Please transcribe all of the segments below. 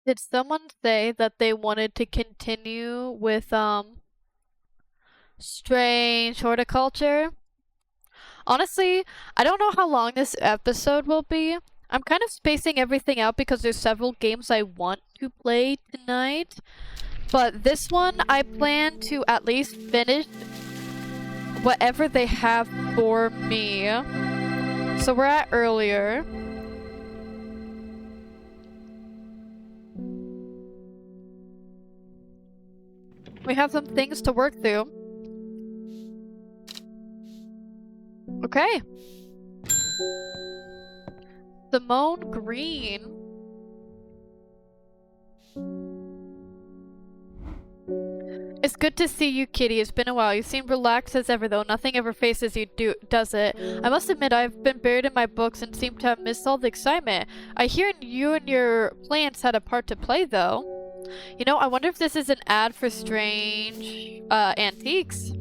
Did someone say that they wanted to continue with, strange horticulture? Honestly, I don't know how long this episode will be. I'm kind of spacing everything out because there's several games I want to play tonight. But this one, I plan to at least finish whatever they have for me. So we're at earlier. We have some things to work through. Okay. Simone Green. It's good to see you, Kitty. It's been a while. You seem relaxed as ever, though. Nothing ever faces you, does it? I must admit, I've been buried in my books and seem to have missed all the excitement. I hear you and your plants had a part to play, though. You know, I wonder if this is an ad for strange, antiques.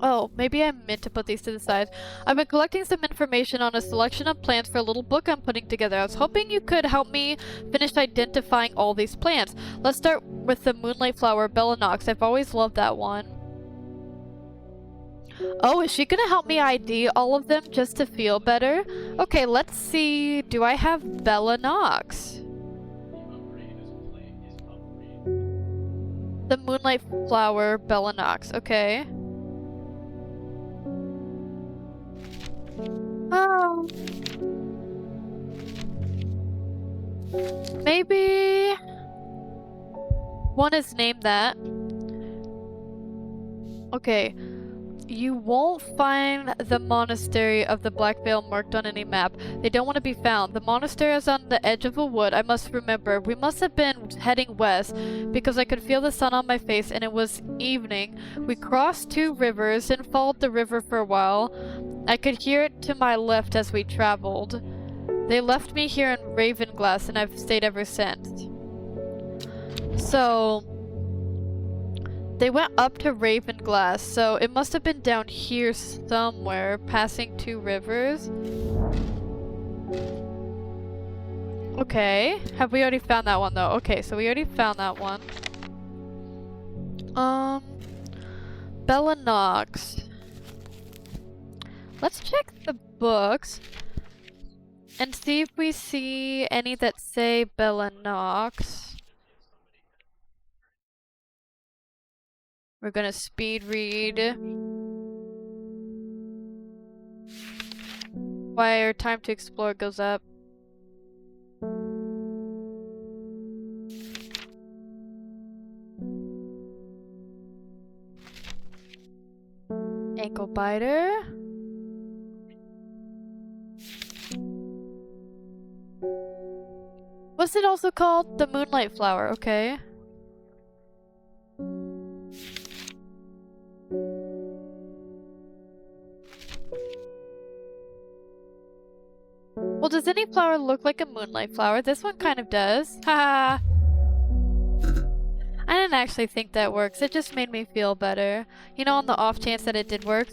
Oh, maybe I meant to put these to the side. I've been collecting some information on a selection of plants for a little book I'm putting together. I was hoping you could help me finish identifying all these plants. Let's start with the moonlight flower, Bellinox. I've always loved that one. Oh, is she gonna help me ID all of them just to feel better? Okay, let's see. Do I have Bellinox? The moonlight flower, Bellinox. Okay. Oh. Maybe one is named that. Okay. You won't find the monastery of the Black Veil marked on any map. They don't want to be found. The monastery is on the edge of a wood. I must remember. We must have been heading west because I could feel the sun on my face and it was evening. We crossed two rivers and followed the river for a while. I could hear it to my left as we traveled. They left me here in Ravenglass and I've stayed ever since. So they went up to Ravenglass, so it must have been down here somewhere, passing two rivers. Okay, have we already found that one though? Okay, so we already found that one. Bellinox. Let's check the books and see if we see any that say Bellinox. We're gonna speed read. Why our time to explore goes up. Ankle biter. What's it also called? The moonlight flower, okay. Well, does any flower look like a moonlight flower? This one kind of does. Haha. I didn't actually think that works. It just made me feel better. You know, on the off chance that it did work.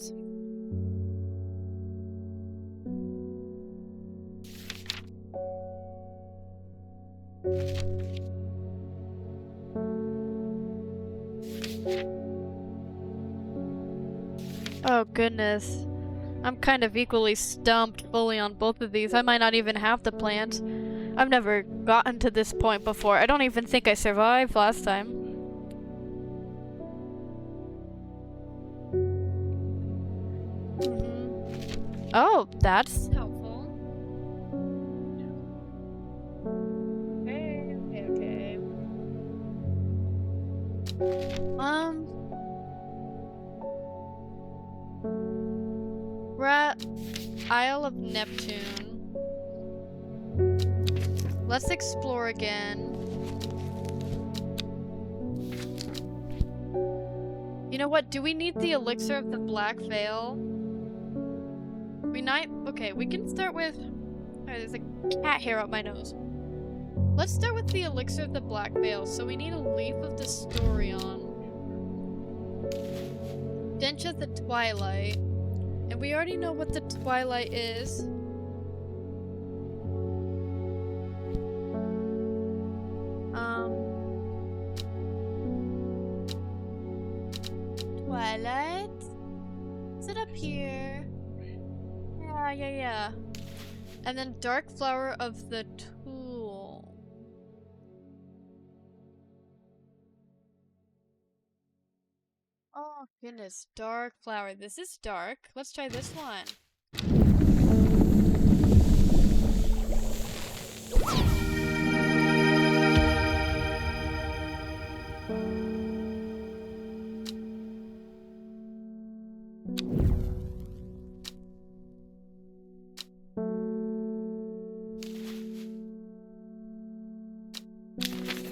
Oh goodness. I'm kind of equally stumped fully on both of these. I might not even have the plant. I've never gotten to this point before. I don't even think I survived last time. Oh, that's helpful. Okay, okay, okay. We're at Isle of Neptune. Let's explore again. You know what? Do we need the elixir of the Black Veil? Okay, we can start with... Oh, there's a cat hair up my nose. Let's start with the elixir of the Black Veil. So we need a leaf of the Storion. Stench of the Twilight. And we already know what the Twilight is. Twilight? Is it up here? Yeah. And then Dark Flower of the Tool. Oh goodness, Dark Flower. This is dark. Let's try this one.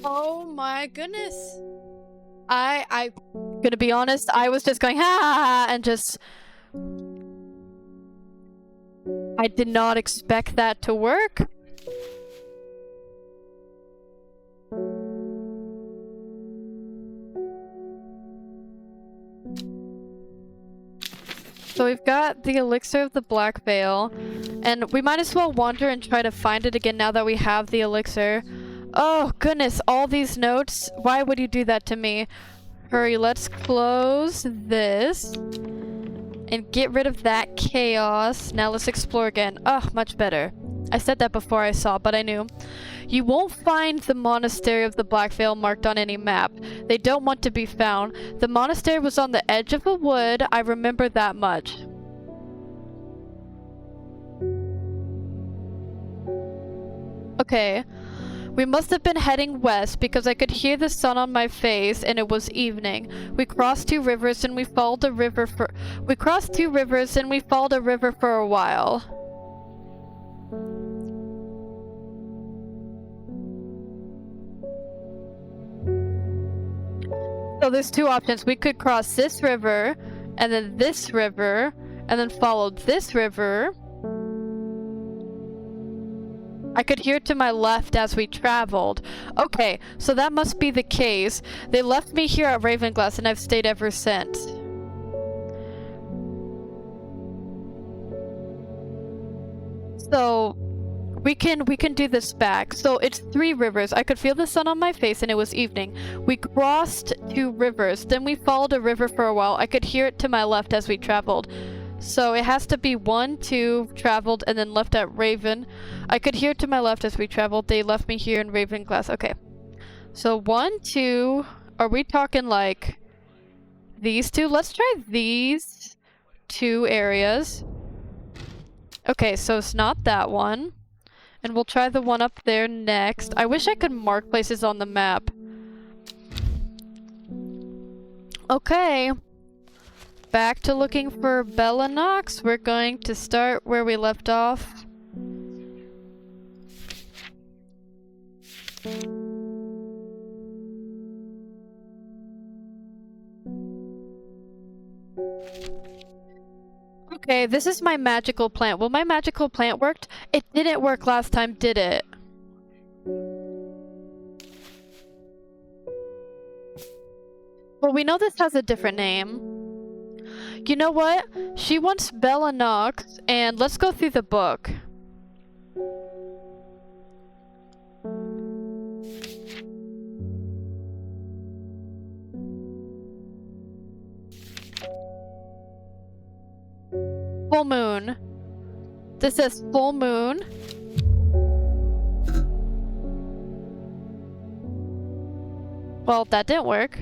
Oh my goodness. I'm gonna be honest, I was just going ha ha ha and just I did not expect that to work. So we've got the elixir of the Black Veil, and we might as well wander and try to find it again now that we have the elixir. Oh goodness, all these notes. Why would you do that to me? Hurry, let's close this and get rid of that chaos. Now let's explore again. Oh, much better. I said that before I saw, but I knew. You won't find the Monastery of the Black Veil marked on any map. They don't want to be found. The monastery was on the edge of a wood. I remember that much. Okay. We must have been heading west because I could hear the sun on my face and it was evening. We crossed two rivers and we followed a river for a while. So there's two options. We could cross this river and then this river and then follow this river. I could hear to my left as we traveled. Okay, so that must be the case. They left me here at Ravenglass and I've stayed ever since. So we can do this back. So it's 3 rivers. I could feel the sun on my face and it was evening. We crossed 2 rivers. Then we followed a river for a while. I could hear it to my left as we traveled. So it has to be 1, 2, traveled, and then left at Raven. I could hear to my left as we traveled. They left me here in Ravenglass. Okay. So 1, 2. Are we talking like these 2? Let's try these 2 areas. Okay, so it's not that one. And we'll try the one up there next. I wish I could mark places on the map. Okay. Back to looking for Bellanox. We're going to start where we left off. Okay, this is my magical plant. Will my magical plant work? It didn't work last time, did it? Well, we know this has a different name. You know what? She wants Bellanox, and let's go through the book. Full moon. This says full moon. Well, that didn't work.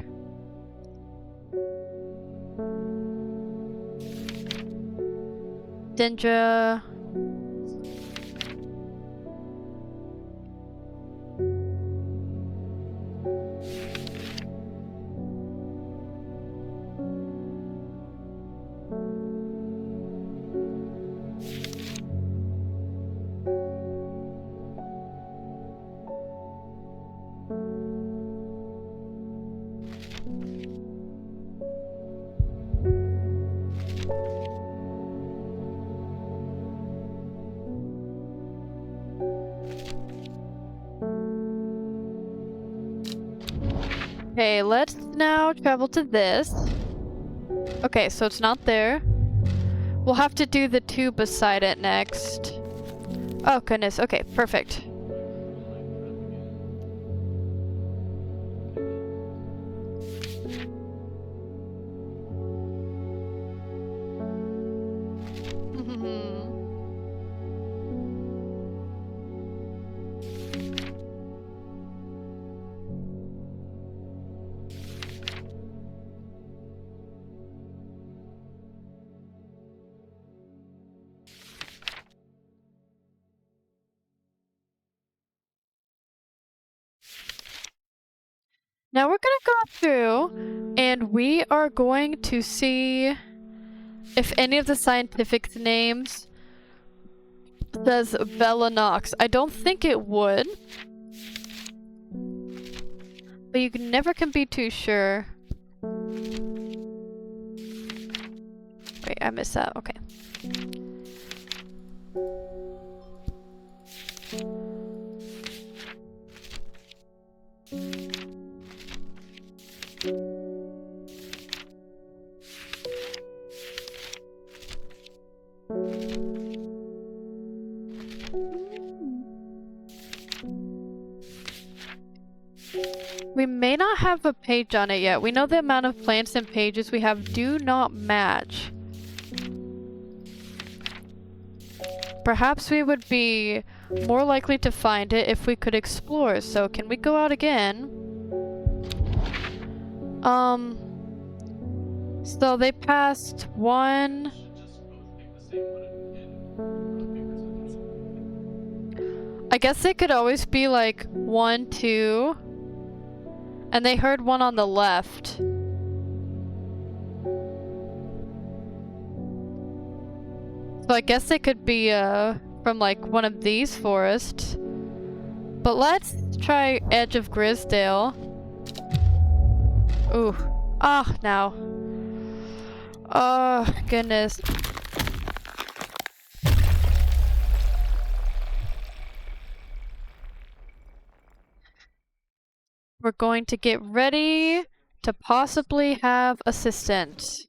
Dendra. Okay, let's now travel to this. Okay, so it's not there. We'll have to do the 2 beside it next. Oh, goodness. Okay, perfect. Now we're gonna go through and we are going to see if any of the scientific names says Bella Nox. I don't think it would. But you never can be too sure. Wait, I missed that. Okay. We may not have a page on it yet. We know the amount of plants and pages we have do not match. Perhaps we would be more likely to find it if we could explore. So can we go out again? So they passed one. I guess they could always be like 1, 2. And they heard one on the left. So I guess they could be from like one of these forests. But let's try Edge of Grisdale. Ooh. Ah, now. Oh, goodness. We're going to get ready to possibly have assistance.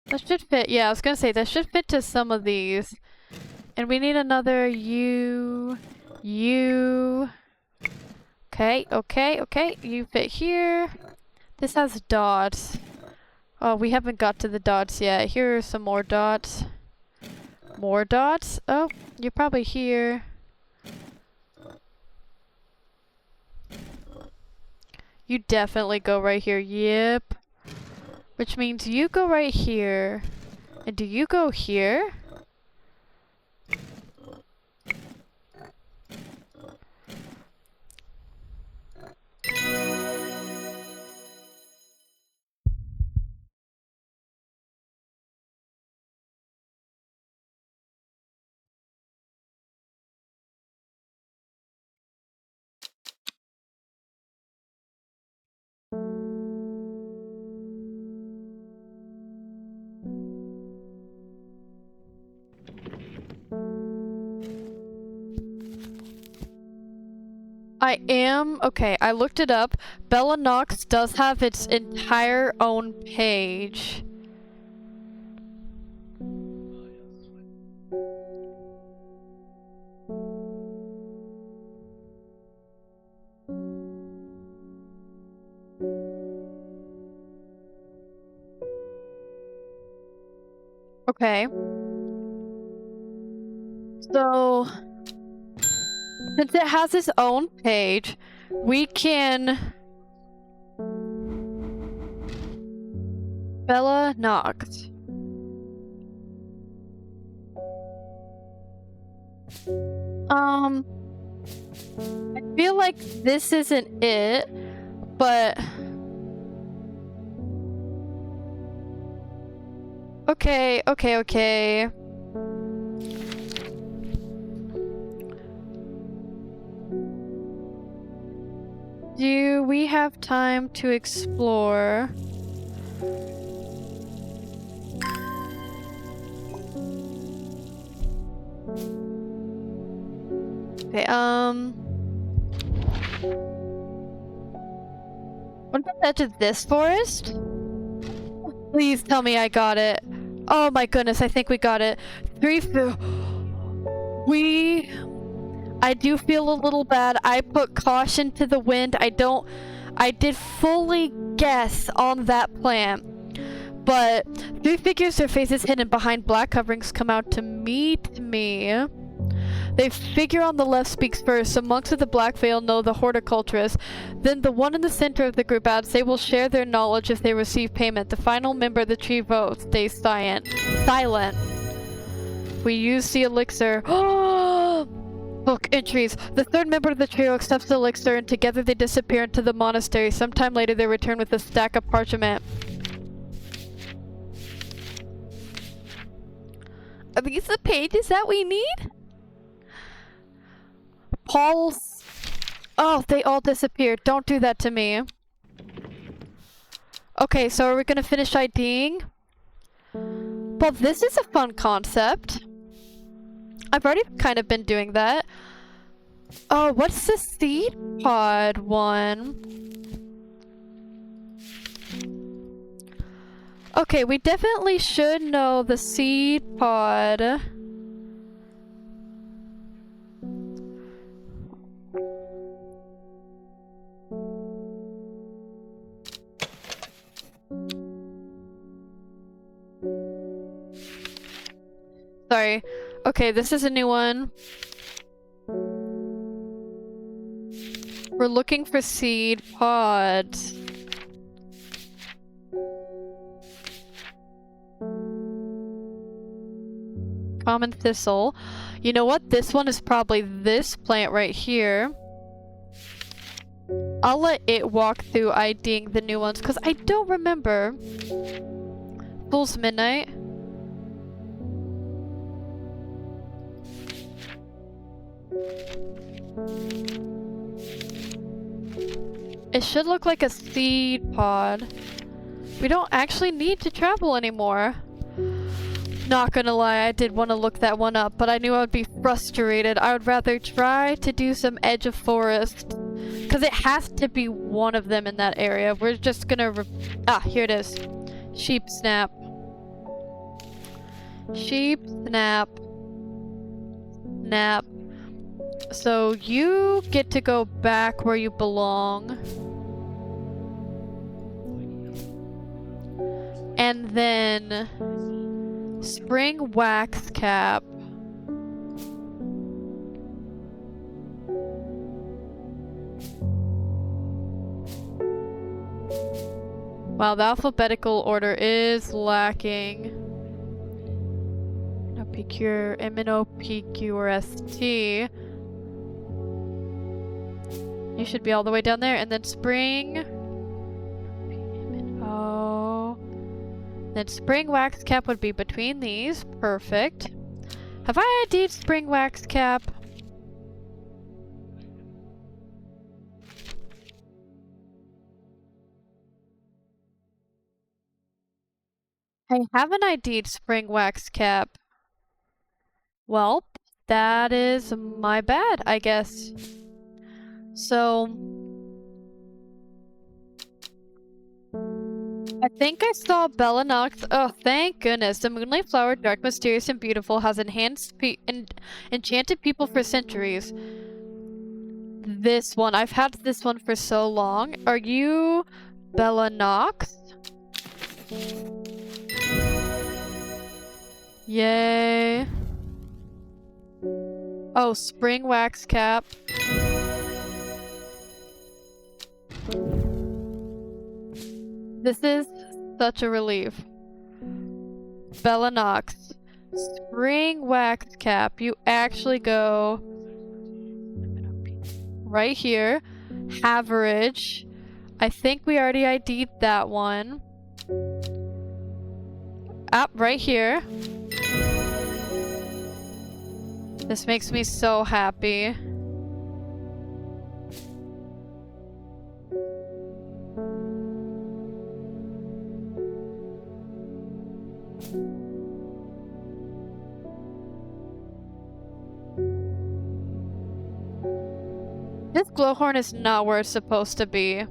That should fit. Yeah, I was gonna say that should fit to some of these. And we need another U. Okay, okay, okay. You fit here. This has dots. Oh, we haven't got to the dots yet. Here are some more dots. More dots? Oh, you're probably here. You definitely go right here. Yep. Which means you go right here. And do you go here? I am, okay, I looked it up. Bella Nox does have its entire own page. Okay. So, since it has its own page, we can... Bella Nox. I feel like this isn't it, but... Okay, okay, okay. Do we have time to explore? Okay, what about the edge of this forest? Please tell me I got it. Oh my goodness, I think we got it. I do feel a little bad. I put caution to the wind. I did fully guess on that plant. But 3 figures, their faces hidden behind black coverings, come out to meet me. They figure on the left speaks first, so monks of the Black Veil know the horticulturist. Then the one in the center of the group adds they will share their knowledge if they receive payment. The final member of the tree vote stays silent. We use the elixir. Book entries. The third member of the trio accepts the elixir and together they disappear into the monastery. Sometime later they return with a stack of parchment. Are these the pages that we need? Paul's... Oh, they all disappeared. Don't do that to me. Okay, so are we gonna finish IDing? Well, this is a fun concept. I've already kind of been doing that. Oh, what's the seed pod one? Okay, we definitely should know the seed pod. Sorry. Okay, this is a new one. We're looking for seed pods. Common thistle. You know what? This one is probably this plant right here. I'll let it walk through IDing the new ones because I don't remember. Fool's Midnight. It should look like a seed pod. We don't actually need to travel anymore. Not gonna lie, I did want to look that one up, but I knew I would be frustrated. I would rather try to do some edge of forest. Because it has to be one of them in that area. We're just gonna... here it is. Sheep snap. Sheep snap. Snap. So you get to go back where you belong. And then spring wax cap. Wow, the alphabetical order is lacking. Epicure, MNOPQRST. You should be all the way down there, and then spring. Oh. Then spring wax cap would be between these. Perfect. Have I ID'd spring wax cap? I haven't ID'd spring wax cap. Well, that is my bad, I guess. So... I think I saw Bella Nox. Oh, thank goodness. The moonlight flower, dark, mysterious, and beautiful, has enchanted people for centuries. This one. I've had this one for so long. Are you Bella Nox? Yay. Oh, spring wax cap. This is such a relief. Bella Nox. Spring wax cap. You actually go right here. Average. I think we already ID'd that one. Up right here. This makes me so happy. This glowhorn is not where it's supposed to be.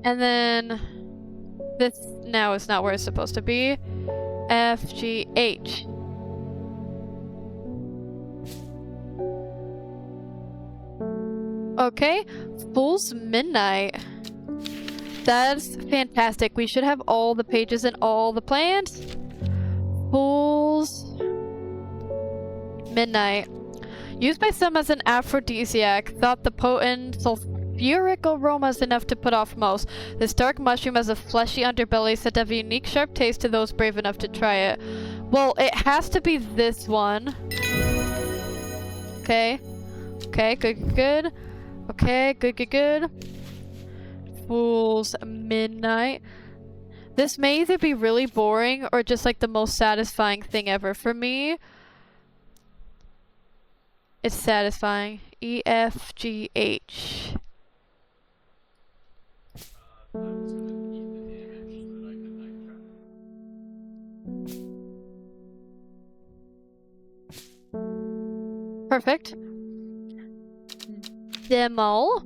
And then this now is not where it's supposed to be. F, G, H. Okay, Fool's Midnight. That's fantastic. We should have all the pages and all the plants. Fool's Midnight. Used by some as an aphrodisiac, thought the potent sulfuric aroma is enough to put off most. This dark mushroom has a fleshy underbelly said to have a unique sharp taste to those brave enough to try it. Well, it has to be this one. Okay. Okay, good. Okay, good. Fool's Midnight. This may either be really boring or just like the most satisfying thing ever. For me, it's satisfying. EFGH. Perfect. Demo.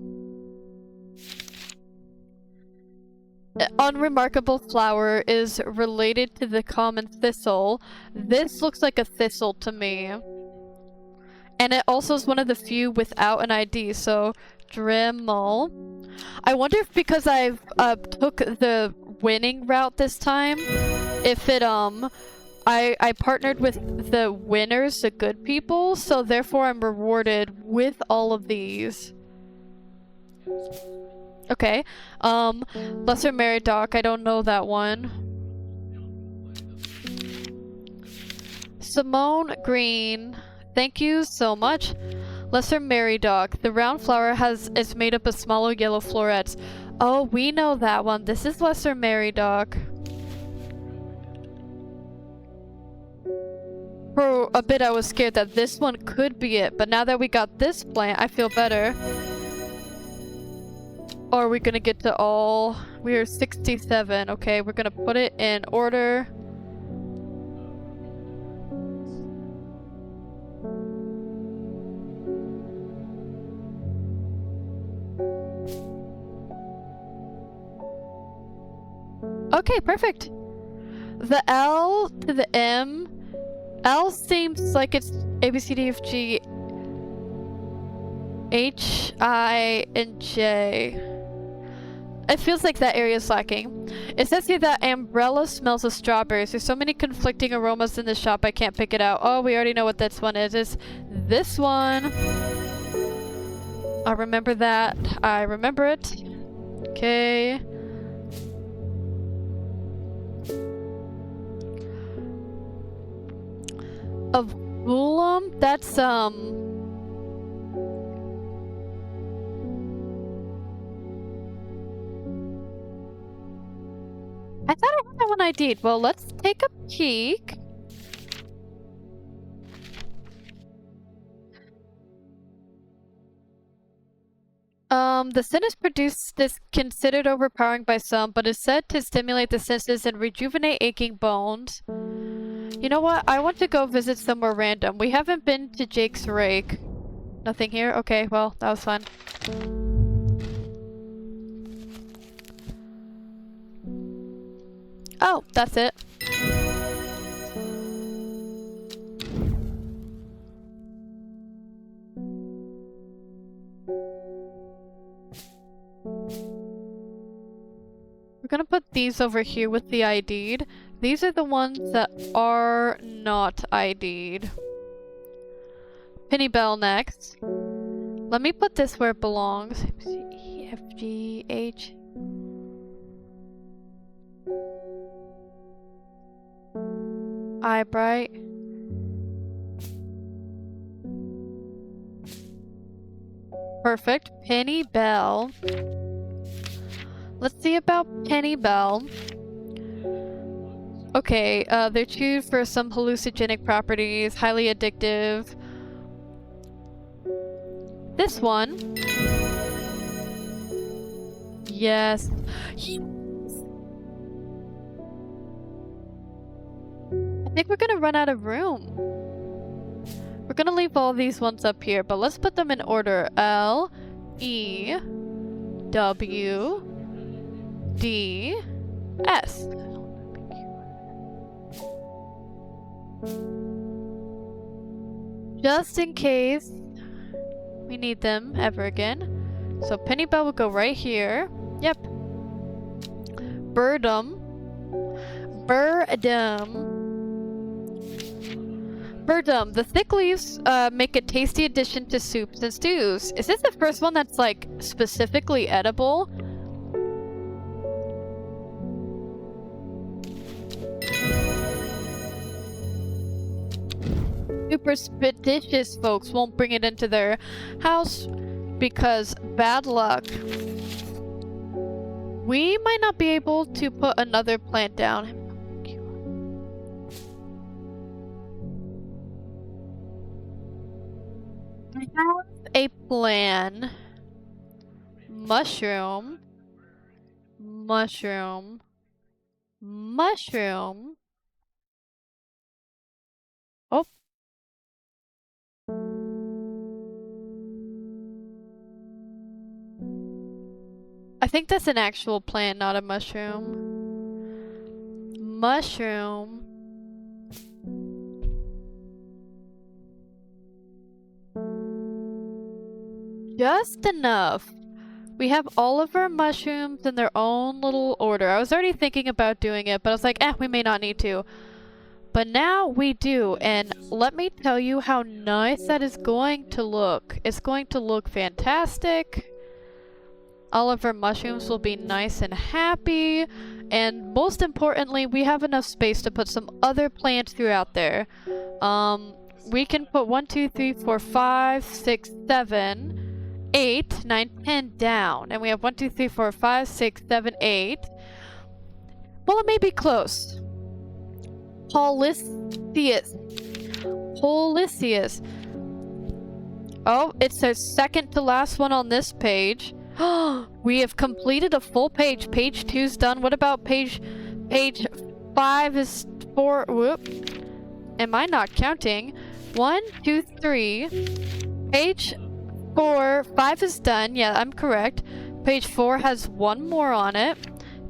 Unremarkable flower is related to the common thistle. This looks like a thistle to me. And it also is one of the few without an ID, so Dremel. I wonder if because I've took the winning route this time, if it I partnered with the winners, the good people, so therefore I'm rewarded with all of these. Okay. Lesser Meridoc, I don't know that one. Simone Green, thank you so much. Lesser Meridoc, the round flower is made up of smaller yellow florets. Oh, we know that one. This is Lesser Meridoc. For a bit I was scared that this one could be it, but now that we got this plant, I feel better. Or are we gonna get to all? We are 67. Okay, we're gonna put it in order. Okay, perfect. The L to the M. L seems like it's A, B, C, D, F, G, H, I, and J. It feels like that area is lacking. It says here that umbrella smells of strawberries. There's so many conflicting aromas in the shop I can't pick it out. Oh, we already know what this one is. It's this one. I remember that. I remember it. Okay. Of Bulum? That's I thought I had that one ID'd. Well, let's take a peek. The sin is produced is considered overpowering by some, but is said to stimulate the senses and rejuvenate aching bones. You know what? I want to go visit somewhere random. We haven't been to Jake's Rake. Nothing here? Okay, well, that was fun. Oh, that's it. We're gonna put these over here with the ID'd. These are the ones that are not ID'd. Penny Bell next. Let me put this where it belongs. E, F, G, H. Eyebright. Perfect. Penny Bell. Let's see about Penny Bell. Okay, they're chewed for some hallucinogenic properties, highly addictive. This one. Yes. I think we're gonna run out of room. We're gonna leave all these ones up here, but let's put them in order. L, E, W, D, S. Just in case we need them ever again. So Penny Bell will go right here. Yep. Birdum. Birdum. The thick leaves make a tasty addition to soups and stews. Is this the first one that's like specifically edible? Superstitious folks won't bring it into their house because bad luck. We might not be able to put another plant down. I have a plan. Mushroom. Mushroom. Mushroom. Oh. I think that's an actual plant, not a mushroom. Mushroom. Just enough. We have all of our mushrooms in their own little order. I was already thinking about doing it, but I was like, we may not need to. But now we do, and let me tell you how nice that is going to look. It's going to look fantastic. All of our mushrooms will be nice and happy. And most importantly, we have enough space to put some other plants throughout there. We can put 1, 2, 3, 4, 5, 6, 7, 8, 9, 10 down. And we have 1, 2, 3, 4, 5, 6, 7, 8. Well, it may be close. Polysius. Oh, it's the second to last one on this page. We have completed a full page. Page 2's done. What about page 5 is 4? Whoop. Am I not counting? 1, 2, 3. Page 4, 5 is done. Yeah, I'm correct. Page 4 has 1 more on it.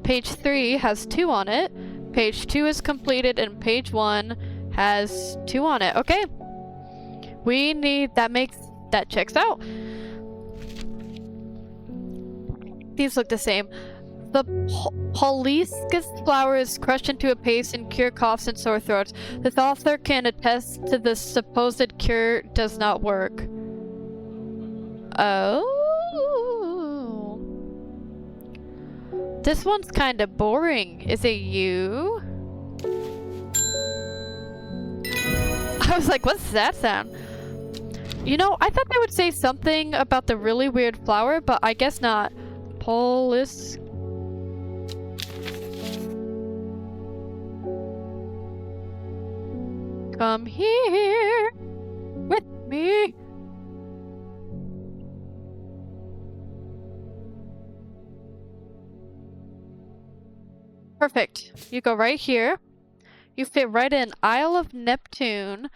Page 3 has 2 on it. Page 2 is completed and page 1 has 2 on it. Okay. We need, that checks out. These look the same. The Poliscus flower is crushed into a paste and cure coughs and sore throats. This author can attest to the supposed cure does not work. Oh. This one's kind of boring. Is it you? I was like, what's that sound? You know, I thought they would say something about the really weird flower, but I guess not. Polis. Come here with me. Perfect. You go right here. You fit right in. Isle of Neptune.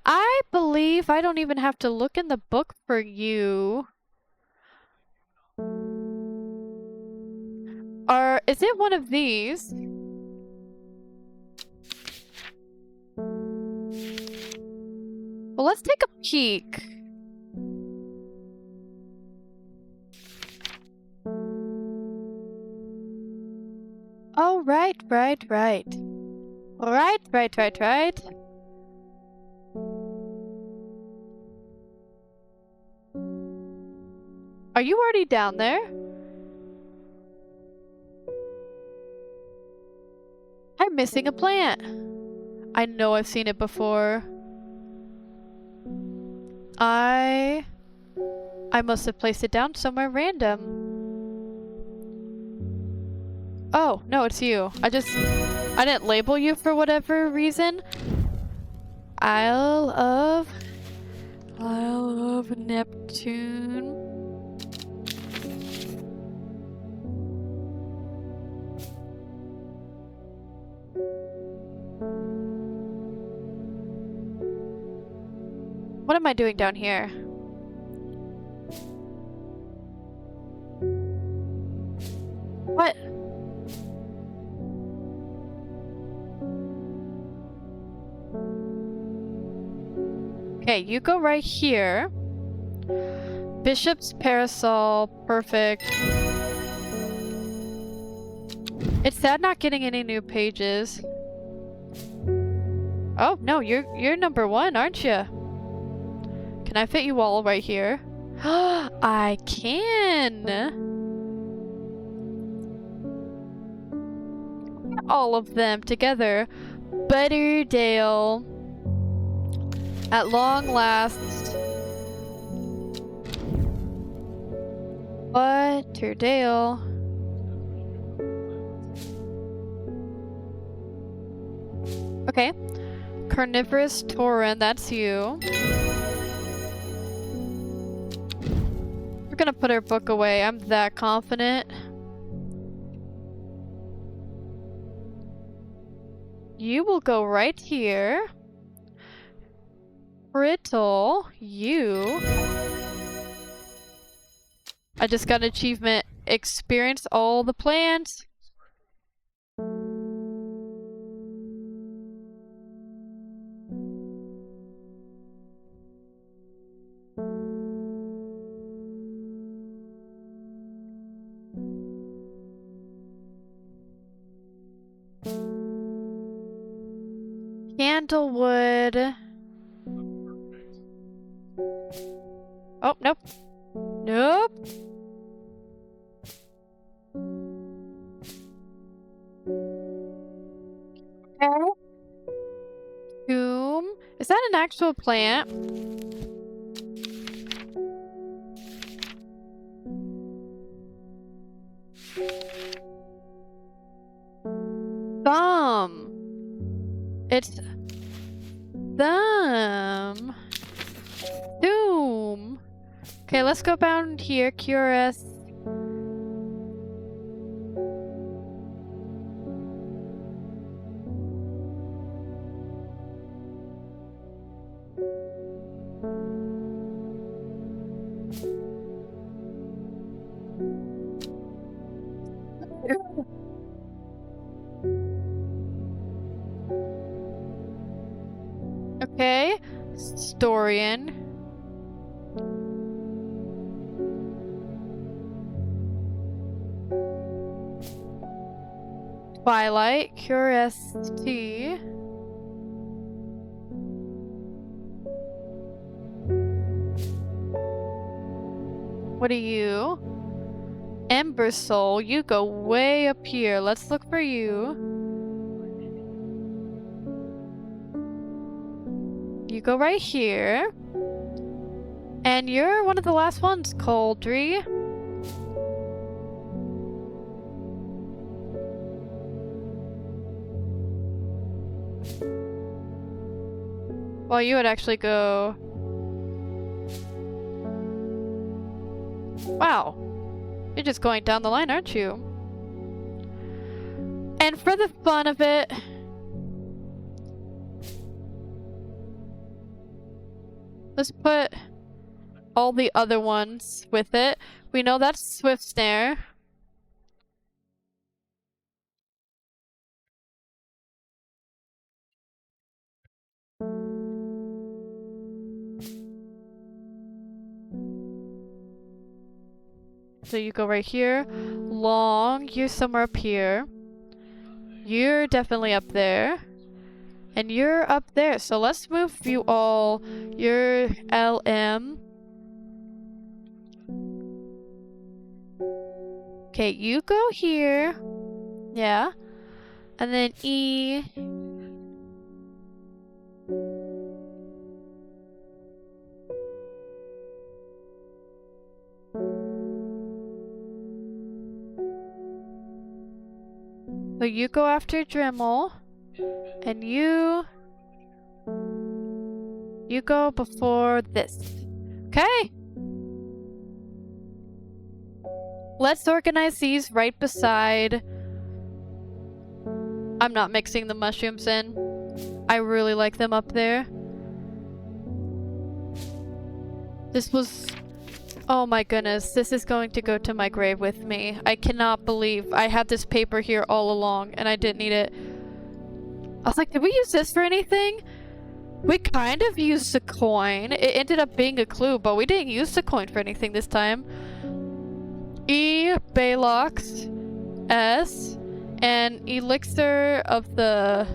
I believe I don't even have to look in the book for you. Is it one of these? Well, let's take a peek. Oh, right. Right. Are you already down there? I'm missing a plant. I know I've seen it before. I must have placed it down somewhere random. Oh, no, it's you. I didn't label you for whatever reason. Isle of Neptune. What am I doing down here? What? Okay, you go right here. Bishop's parasol, perfect. It's sad not getting any new pages. Oh, no, you're number 1, aren't you? Can I fit you all right here? I can! All of them together. Butterdale. At long last. Butterdale. Okay. Carnivorous Tauren, that's you. We're gonna put our book away. I'm that confident. You will go right here. Brittle, you. I just got an achievement. Experience all the plants. Candlewood. Oh, nope. Nope. Okay. Tomb. Is that an actual plant? Thumb. It's thumb. Doom. Okay, let's go down here. Curious. Okay. Storian. Twilight. Curiosity. What are you? Ember Soul. You go way up here. Let's look for you. You go right here. And you're one of the last ones, Coldry. Well, you would actually go... Wow. You're just going down the line, aren't you? And for the fun of it... Let's put all the other ones with it. We know that's Swift Snare. So you go right here. Long, you're somewhere up here. You're definitely up there. And you're up there. So let's move you all. You're LM. Okay, you go here. Yeah. And then E. So you go after Dremel. And you go before this. Okay. Let's organize these right beside. I'm not mixing the mushrooms in. I really like them up there. This was... Oh my goodness, this is going to go to my grave with me. I cannot believe I had this paper here all along and I didn't need it. I was like, did we use this for anything? We kind of used the coin. It ended up being a clue, but we didn't use the coin for anything this time. E. Balox. S. And elixir of the...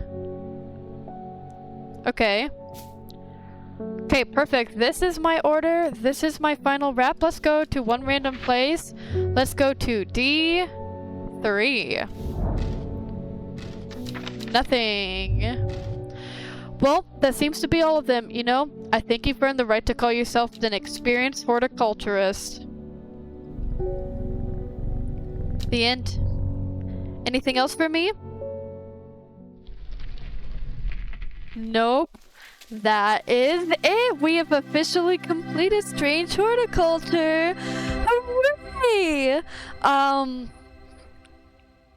Okay. Okay, perfect. This is my order. This is my final wrap. Let's go to one random place. Let's go to D3. Nothing. Well, that seems to be all of them. You know, I think you've earned the right to call yourself an experienced horticulturist. The end. Anything else for me? Nope. That is it. We have officially completed Strange Horticulture. Hooray!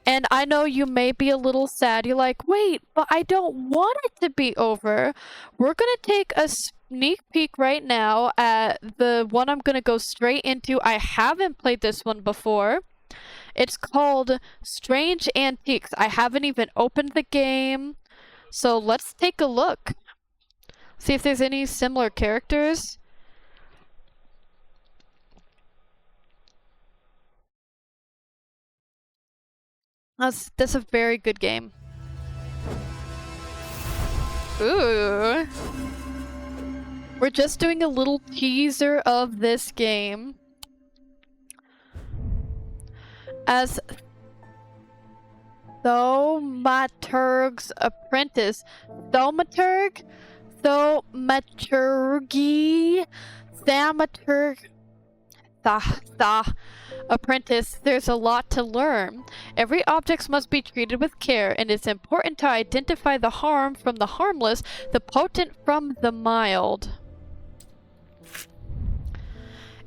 And I know you may be a little sad. You're like, wait, but I don't want it to be over. We're gonna take a sneak peek right now at the one I'm gonna go straight into. I haven't played this one before. It's called Strange Antiques. I haven't even opened the game. So let's take a look. See if there's any similar characters. That's a very good game. Ooh. We're just doing a little teaser of this game. As Thaumaturg's apprentice. Thaumaturgy? Thaumaturg... Apprentice, there's a lot to learn. Every object must be treated with care, and it's important to identify the harm from the harmless, the potent from the mild.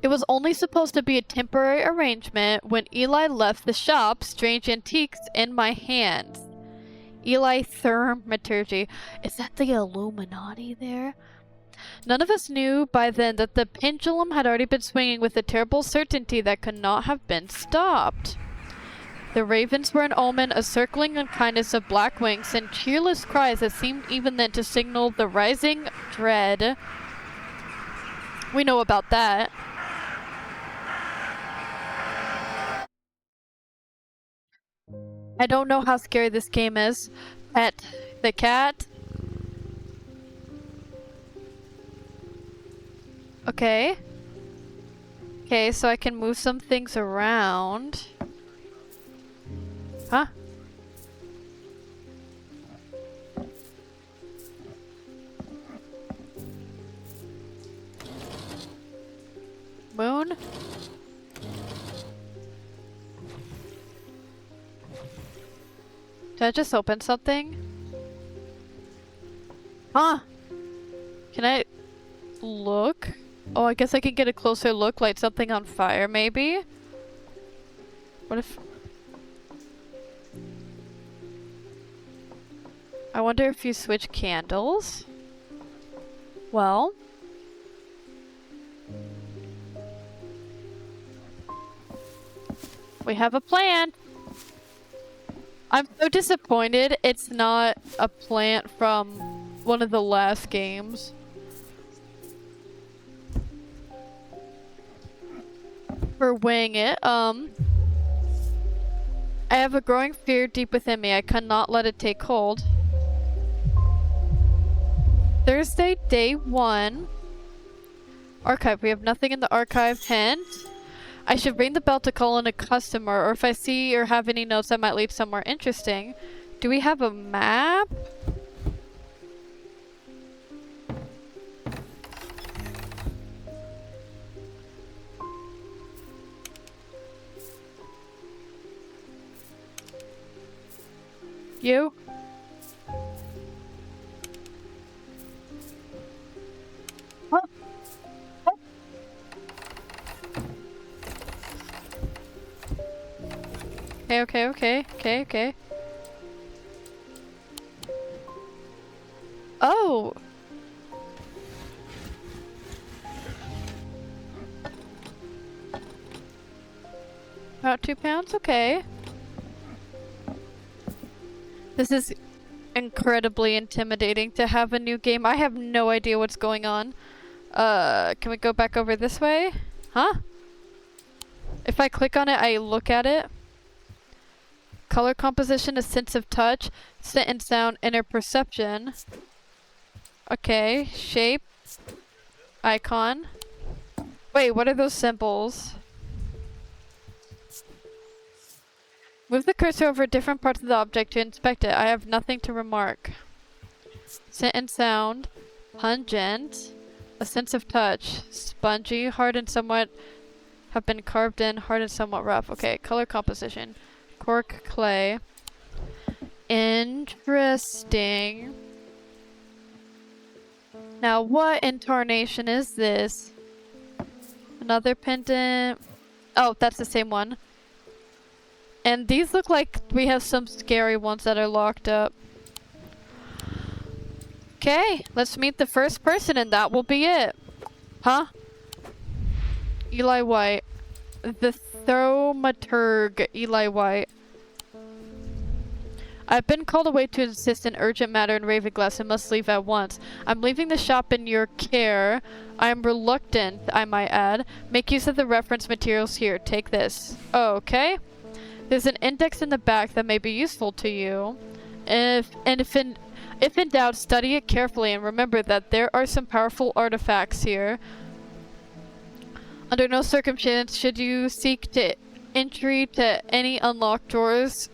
It was only supposed to be a temporary arrangement. When Eli left the shop, Strange Antiques in my hands. Eli Thaumaturgy. Is that the Illuminati there? None of us knew by then that the pendulum had already been swinging with a terrible certainty that could not have been stopped. The ravens were an omen, a circling unkindness of black wings, and cheerless cries that seemed even then to signal the rising dread. We know about that. I don't know how scary this game is. Pet the cat. Okay. Okay, so I can move some things around. Huh? Moon? Did I just open something? Huh? Can I look? Oh, I guess I can get a closer look, light something on fire, maybe? What if... I wonder if you switch candles? Well... we have a plant! I'm so disappointed it's not a plant from one of the last games. For weighing it, I have a growing fear deep within me. I cannot let it take hold. Thursday, day 1. Archive. We have nothing in the archive. Hint. I should ring the bell to call in a customer, or if I see or have any notes that might lead somewhere interesting. Do we have a map? You? Huh? Huh? Okay. Oh! About 2 pounds? Okay. This is incredibly intimidating to have a new game. I have no idea what's going on. Can we go back over this way? Huh? If I click on it, I look at it. Color composition, a sense of touch, scent and sound, inner perception. Okay, shape, icon. Wait, what are those symbols? Move the cursor over different parts of the object to inspect it. I have nothing to remark. Scent and sound, pungent, a sense of touch, spongy, hard and somewhat have been carved in, hard and somewhat rough. Okay, color composition. Cork clay. Interesting. Now, what incarnation is this? Another pendant. Oh, that's the same one. And these look like we have some scary ones that are locked up. Okay, let's meet the first person and that will be it. Huh? Eli White. The thaumaturg Eli White. I've been called away to assist in urgent matter in Ravenglass and must leave at once. I'm leaving the shop in your care. I am reluctant, I might add. Make use of the reference materials here. Take this. Okay. There's an index in the back that may be useful to you. If in doubt, study it carefully and remember that there are some powerful artifacts here. Under no circumstance should you seek to entry to any unlocked drawers,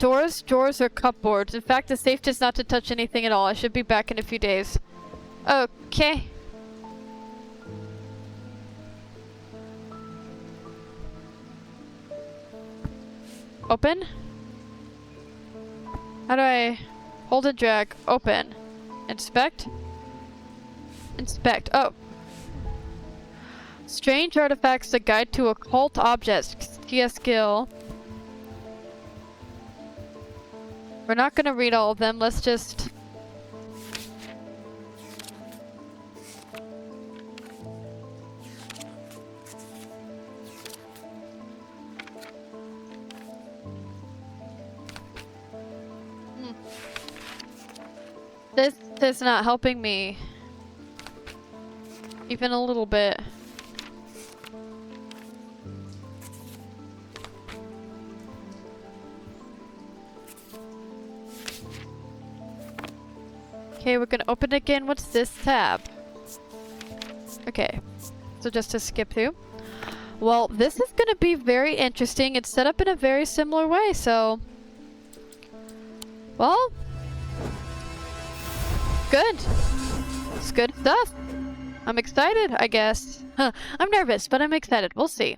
or cupboards. In fact, the safe is not to touch anything at all. I should be back in a few days. Okay. Open? How do I hold and drag? Open. Inspect? Inspect. Oh. Strange artifacts, a guide to occult objects. TS skill. We're not gonna read all of them. Let's just... This is not helping me. Even a little bit. Okay, we're gonna open again. What's this tab? Okay, so just to skip through. Well, this is gonna be very interesting. It's set up in a very similar way, so... Well... Good. It's good stuff. I'm excited, I guess. I'm nervous, but I'm excited. We'll see.